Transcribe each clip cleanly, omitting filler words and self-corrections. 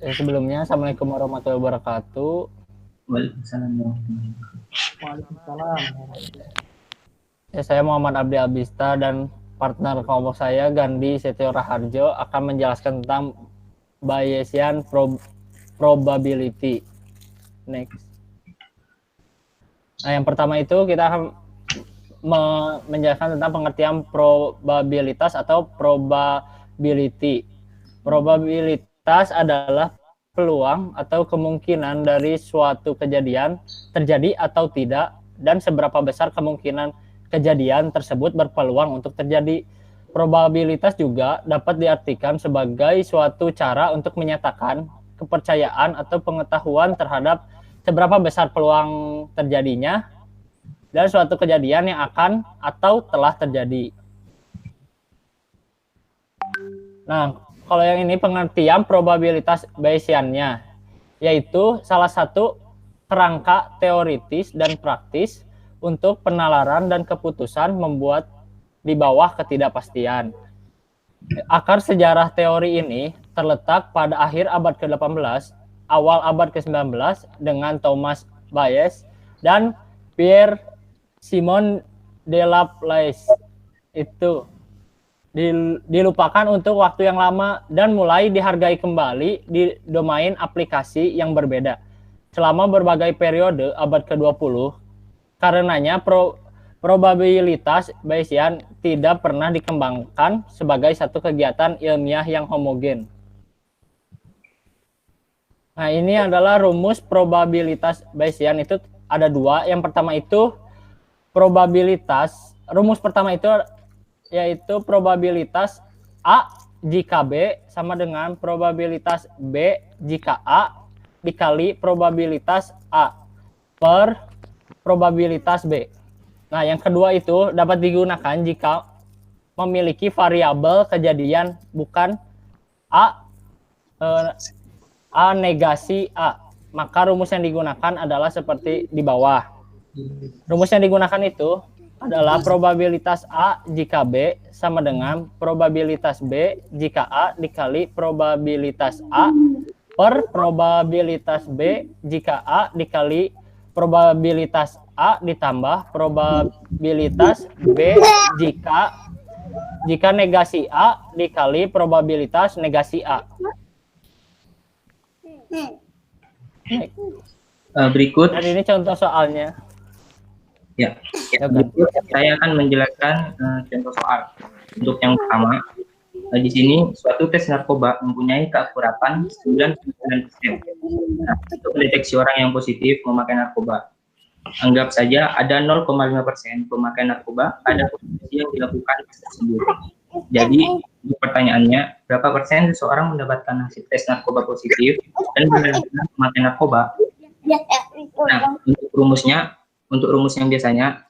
Sebelumnya, Assalamualaikum warahmatullahi wabarakatuh. Waalaikumsalam. Saya Muhammad Abdi Abista dan partner kelompok saya Gandhi Setio Raharjo akan menjelaskan tentang Bayesian probability. Next. Nah, yang pertama itu kita akan menjelaskan tentang pengertian probabilitas atau probability. Probabilitas adalah peluang atau kemungkinan dari suatu kejadian terjadi atau tidak, dan seberapa besar kemungkinan kejadian tersebut berpeluang untuk terjadi. Probabilitas juga dapat diartikan sebagai suatu cara untuk menyatakan kepercayaan atau pengetahuan terhadap seberapa besar peluang terjadinya dan suatu kejadian yang akan atau telah terjadi. Nah, kalau yang ini pengertian probabilitas Bayesiannya, yaitu salah satu kerangka teoritis dan praktis untuk penalaran dan keputusan membuat di bawah ketidakpastian. Akar sejarah teori ini terletak pada akhir abad ke-18, awal abad ke-19 dengan Thomas Bayes dan Pierre Simon de Laplace. Itu dilupakan untuk waktu yang lama dan mulai dihargai kembali di domain aplikasi yang berbeda selama berbagai periode abad ke-20. Karenanya probabilitas Bayesian tidak pernah dikembangkan sebagai satu kegiatan ilmiah yang homogen. Nah, ini adalah rumus probabilitas Bayesian. Itu ada dua. Yang pertama itu probabilitas. Rumus pertama itu yaitu probabilitas A jika B sama dengan probabilitas B jika A dikali probabilitas A per probabilitas B. Nah, yang kedua itu dapat digunakan jika memiliki variabel kejadian bukan A negasi A. Maka rumus yang digunakan adalah seperti di bawah. Rumus yang digunakan itu adalah probabilitas A jika B sama dengan probabilitas B jika A dikali probabilitas A per probabilitas B jika A dikali probabilitas A ditambah probabilitas B jika negasi A dikali probabilitas negasi A. Berikut. Dan ini contoh soalnya. Ya, berikut saya akan menjelaskan contoh soal. Untuk yang pertama, di sini suatu tes narkoba mempunyai keakuratan 99%. Nah, untuk mendeteksi orang yang positif memakai narkoba. Anggap saja ada 0,5% pemakai narkoba pada posisi yang dilakukan tes tersebut. Jadi, pertanyaannya, berapa persen seseorang mendapatkan hasil tes narkoba positif dan benar-benar memakai narkoba? Nah, untuk rumus yang biasanya,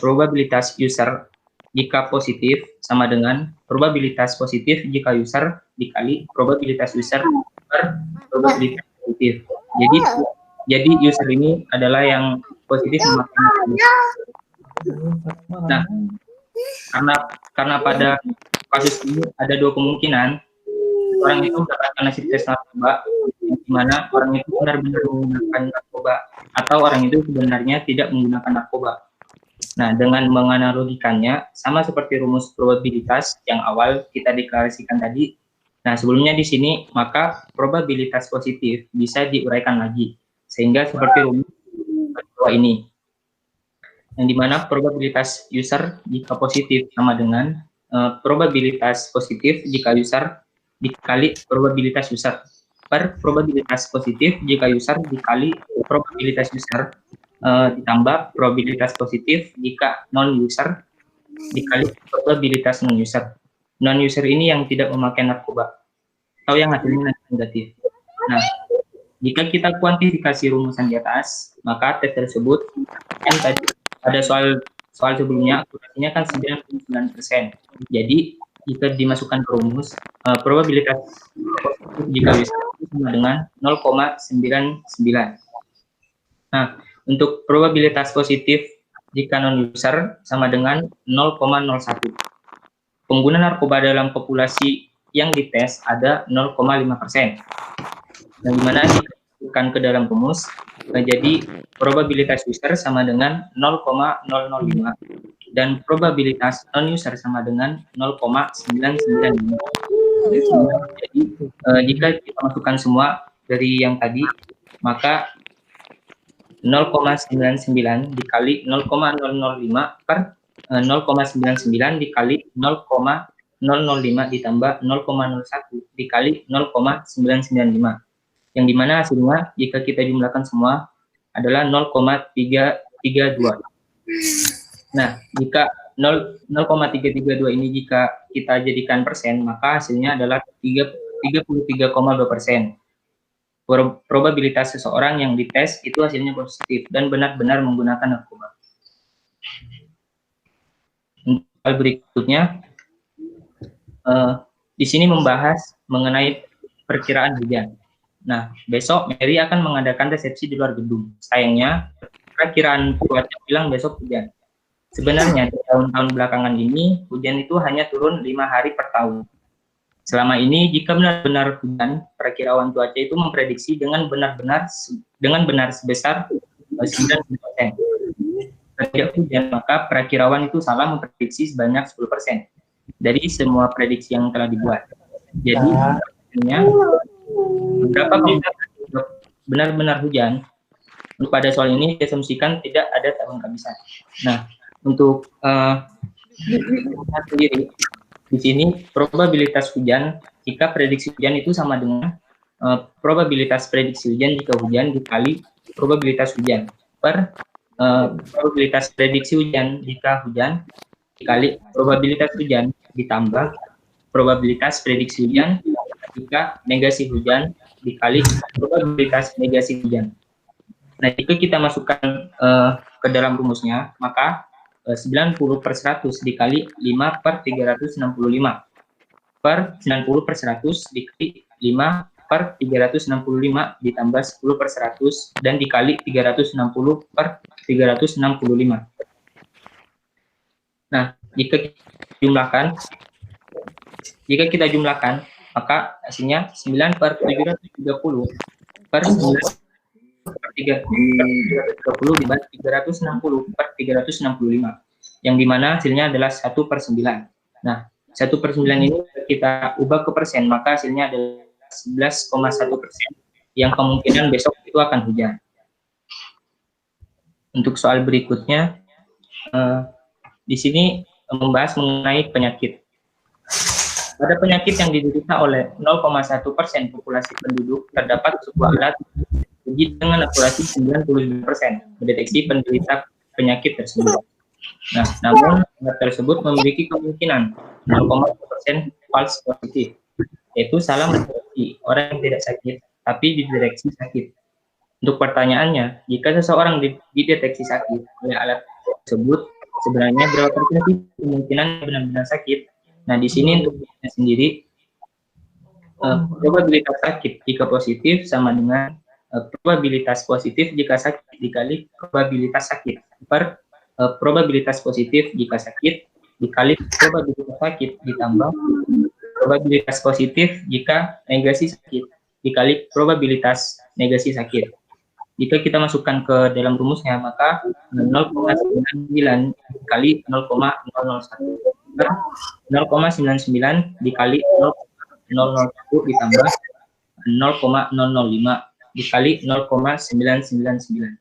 probabilitas user jika positif sama dengan probabilitas positif jika user dikali probabilitas user per probabilitas positif. Jadi user ini adalah yang positif memakai narkoba. Nah, karena pada kasus ini ada dua kemungkinan, orang itu mendapatkan hasil tes narkoba, yang dimana orang itu benar-benar menggunakan narkoba atau orang itu sebenarnya tidak menggunakan narkoba. Nah, dengan menganalogikannya sama seperti rumus probabilitas yang awal kita deklarasikan tadi. Nah, sebelumnya di sini maka probabilitas positif bisa diuraikan lagi sehingga seperti rumus kedua ini, yang dimana probabilitas user jika positif sama dengan probabilitas positif jika user dikali probabilitas user per probabilitas positif jika user dikali probabilitas user ditambah probabilitas positif jika non-user dikali probabilitas non-user. Non-user ini yang tidak memakai narkoba atau yang hasilnya negatif. Nah, jika kita kuantifikasi rumusan di atas, maka tes tersebut kan tadi ada soal sebelumnya akurasinya kan 99%. Jadi jika dimasukkan ke rumus, probabilitas jika user sama dengan 0,99. Nah, untuk probabilitas positif jika non-user sama dengan 0,01. Pengguna narkoba dalam populasi yang dites ada 0,5%. Yang dimana dimasukkan ke dalam rumus, jadi probabilitas user sama dengan 0,005 dan probabilitas non-user sama dengan 0,995. Jadi jika kita masukkan semua dari yang tadi, maka 0,99 dikali 0,005 per 0,99 dikali 0,005 ditambah 0,01 dikali 0,995. Yang dimana hasilnya jika kita jumlahkan semua adalah 0,332. Nah, jika 0,332 ini jika kita jadikan persen, maka hasilnya adalah 33,2%. Probabilitas seseorang yang dites itu hasilnya positif dan benar-benar menggunakan narkoba. Hal berikutnya, di sini membahas mengenai perkiraan hujan. Nah, besok Mary akan mengadakan resepsi di luar gedung. Sayangnya, perkiraan cuaca bilang besok hujan. Sebenarnya di tahun-tahun belakangan ini, hujan itu hanya turun 5 hari per tahun. Selama ini, jika benar-benar hujan, perakiraan cuaca itu memprediksi dengan benar sebesar 90%. Jika hujan, maka perakiraan itu salah memprediksi sebanyak 10% dari semua prediksi yang telah dibuat. Jadi, beberapa benar-benar hujan. Pada soal ini diasumsikan tidak ada tabung kehabisan. Nah, untuk sendiri di sini probabilitas hujan jika prediksi hujan itu sama dengan probabilitas prediksi hujan jika hujan dikali probabilitas hujan per probabilitas prediksi hujan jika hujan dikali probabilitas hujan ditambah probabilitas prediksi hujan jika negasi hujan dikali probabilitas negasi hujan. Nah, jika kita masukkan ke dalam rumusnya, maka 90/100 dikali 5 per 365 per 90/100 dikali 5 per 365 ditambah 10/100 dan dikali 360 per 365. Nah, jika kita jumlahkan, maka hasilnya 9 per 730 per 9 per 330 dibagi 360 per 365, yang dimana hasilnya adalah 1/9. Nah, 1/9 ini kita ubah ke persen, maka hasilnya adalah 11,1%, yang kemungkinan besok itu akan hujan. Untuk soal berikutnya, di sini membahas mengenai penyakit. Pada penyakit yang diderita oleh 0,1% populasi penduduk, terdapat sebuah alat uji dengan akurasi 95% mendeteksi penderita penyakit tersebut. Nah, namun alat tersebut memiliki kemungkinan 0,1% false positif, yaitu salah mendeteksi orang yang tidak sakit, tapi dideteksi sakit. Untuk pertanyaannya, jika seseorang dideteksi sakit oleh alat tersebut, sebenarnya berapa persen kemungkinan benar-benar sakit? Nah, di sini untuk sendiri, probabilitas sakit jika positif sama dengan probabilitas positif jika sakit dikali probabilitas sakit per probabilitas positif jika sakit dikali probabilitas sakit ditambah probabilitas positif jika negasi sakit dikali probabilitas negasi sakit. Jika kita masukkan ke dalam rumusnya, maka 0,99 dikali 0,001 per 0,99 dikali 0,001 ditambah 0,005 dikali 0,999.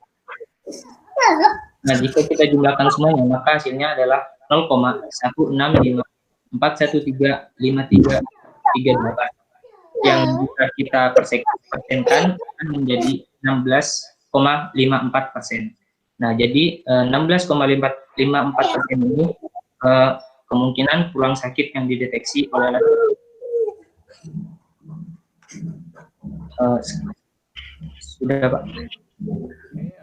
Nah, jika kita jumlahkan semuanya, maka hasilnya adalah 0,16541353338 yang jika kita persenkan akan menjadi 16,54%. Nah, jadi 16,54% ini kemungkinan pulang sakit yang dideteksi oleh sudah, Pak.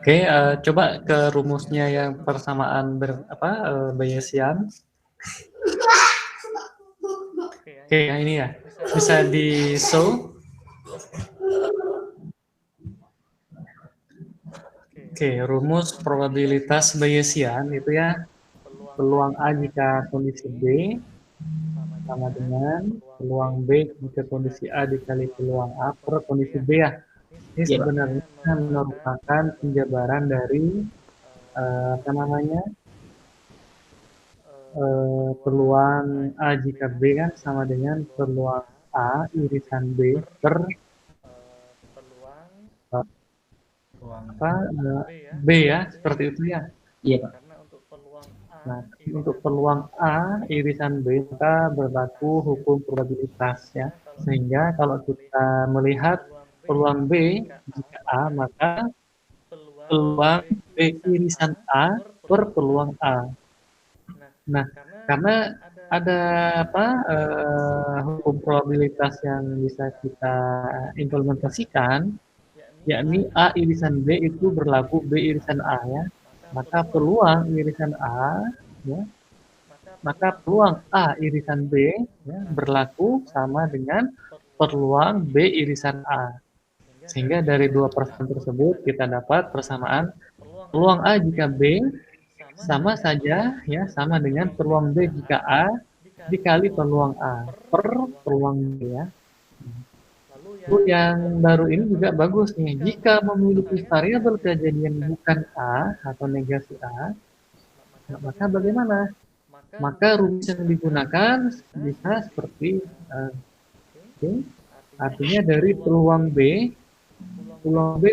Oke, coba ke rumusnya yang persamaan Bayesian. Oke, yang ini ya. Bisa di-show. Oke, rumus probabilitas Bayesian itu ya, peluang A jika kondisi B sama dengan peluang B jika kondisi A dikali peluang A per kondisi B ya. Ini Iya, Pak. sebenarnya merupakan penjabaran dari apa namanya peluang A jika B kan sama dengan peluang A irisan B per apa B ya, seperti itu ya. Iya, Pak. Nah, untuk peluang A irisan B maka berlaku hukum probabilitas ya. Sehingga kalau kita melihat peluang B jika A maka peluang B irisan A per peluang A. Nah, karena ada apa hukum probabilitas yang bisa kita implementasikan, yakni A irisan B itu berlaku B irisan A ya. Maka peluang irisan A ya, maka peluang A irisan B ya, berlaku sama dengan peluang B irisan A. Sehingga dari dua persamaan tersebut kita dapat persamaan peluang A jika B sama saja ya sama dengan peluang B jika A dikali peluang A per peluang B ya. Lalu yang baru ini juga bagus nih. Jika memiliki variabel kejadian bukan A atau negasi A, maka bagaimana? Maka rumus yang digunakan bisa seperti oke. Artinya dari peluang B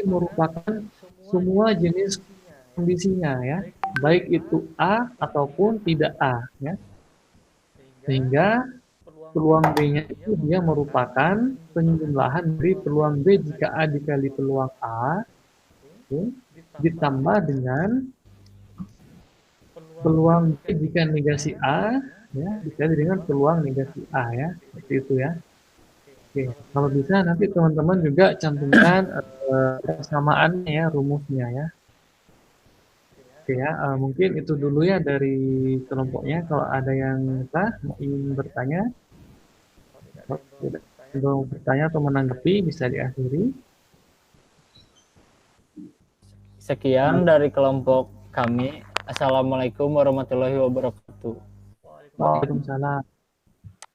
merupakan semua jenis kondisinya ya, baik itu A ataupun tidak A ya. Sehingga peluang B-nya itu dia merupakan penjumlahan dari peluang B jika A dikali peluang A oke, ditambah dengan peluang B jika negasi A ya dikali dengan peluang negasi A ya, seperti itu ya. Oke, kalau bisa nanti teman-teman juga cantumkan persamaannya ya, rumusnya ya. Oke ya, mungkin itu dulu ya dari kelompoknya. Kalau ada yang ingin bertanya, kalau bertanya atau menanggapi bisa diakhiri. Sekian dari kelompok kami. Assalamualaikum warahmatullahi wabarakatuh. Waalaikumsalam.